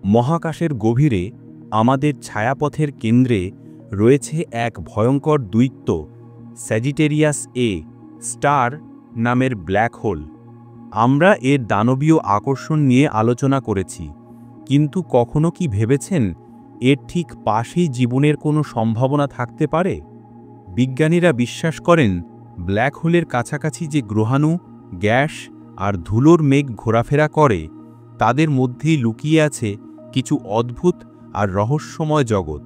মহাকাশের গভীরে আমাদের ছায়াপথের কেন্দ্রে রয়েছে এক ভয়ঙ্কর দৈত্য স্যাজিটেরিয়াস এ স্টার নামের ব্ল্যাক হোল। আমরা এর দানবীয় আকর্ষণ নিয়ে আলোচনা করেছি, কিন্তু কখনো কি ভেবেছেন এর ঠিক পাশেই জীবনের কোনো সম্ভাবনা থাকতে পারে? বিজ্ঞানীরা বিশ্বাস করেন ব্ল্যাক হোলের কাছাকাছি যে গ্রহাণু, গ্যাস আর ধুলোর মেঘ ঘোরাফেরা করে তাদের মধ্যেই লুকিয়ে আছে কিছু অদ্ভুত আর রহস্যময় জগৎ।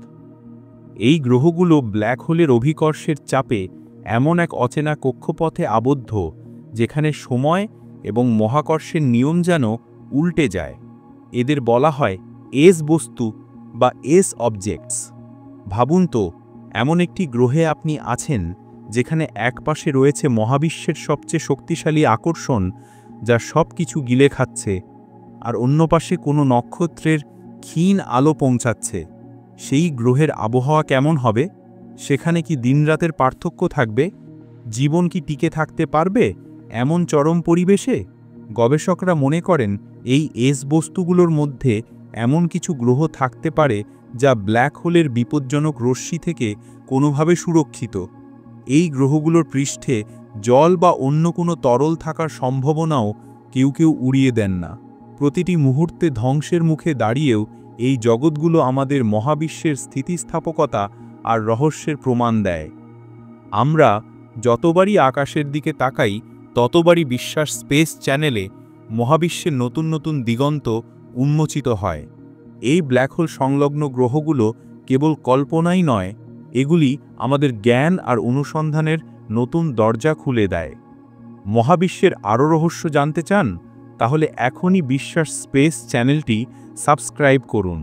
এই গ্রহগুলো ব্ল্যাক হোলের অভিকর্ষের চাপে এমন এক অচেনা কক্ষপথে আবদ্ধ যেখানে সময় এবং মহাকর্ষের নিয়ম যেন উল্টে যায়। এদের বলা হয় এস বস্তু বা এস অবজেক্টস। ভাবুন তো, এমন একটি গ্রহে আপনি আছেন যেখানে একপাশে রয়েছে মহাবিশ্বের সবচেয়ে শক্তিশালী আকর্ষণ যা সব কিছু গিলে খাচ্ছে, আর অন্য পাশে কোনো নক্ষত্রের ক্ষীণ আলো পৌঁছাচ্ছে। সেই গ্রহের আবহাওয়া কেমন হবে? সেখানে কি দিনরাতের পার্থক্য থাকবে? জীবন কি টিকে থাকতে পারবে এমন চরম পরিবেশে? গবেষকরা মনে করেন এই এস বস্তুগুলোর মধ্যে এমন কিছু গ্রহ থাকতে পারে যা ব্ল্যাক হোলের বিপজ্জনক রশ্মি থেকে কোনোভাবে সুরক্ষিত। এই গ্রহগুলোর পৃষ্ঠে জল বা অন্য কোনো তরল থাকার সম্ভাবনাও কেউ উড়িয়ে দেন না। প্রতিটি মুহূর্তে ধ্বংসের মুখে দাঁড়িয়েও এই জগৎগুলো আমাদের মহাবিশ্বের স্থিতিস্থাপকতা আর রহস্যের প্রমাণ দেয়। আমরা যতবারই আকাশের দিকে তাকাই ততবারই বিশ্বাস স্পেস চ্যানেলে মহাবিশ্বের নতুন নতুন দিগন্ত উন্মোচিত হয়। এই ব্ল্যাক হোল সংলগ্ন গ্রহগুলো কেবল কল্পনাই নয়, এগুলি আমাদের জ্ঞান আর অনুসন্ধানের নতুন দরজা খুলে দেয়। মহাবিশ্বের আরও রহস্য জানতে চান? তাহলে এখনই বিশ্বাস স্পেস চ্যানেলটি সাবস্ক্রাইব করুন।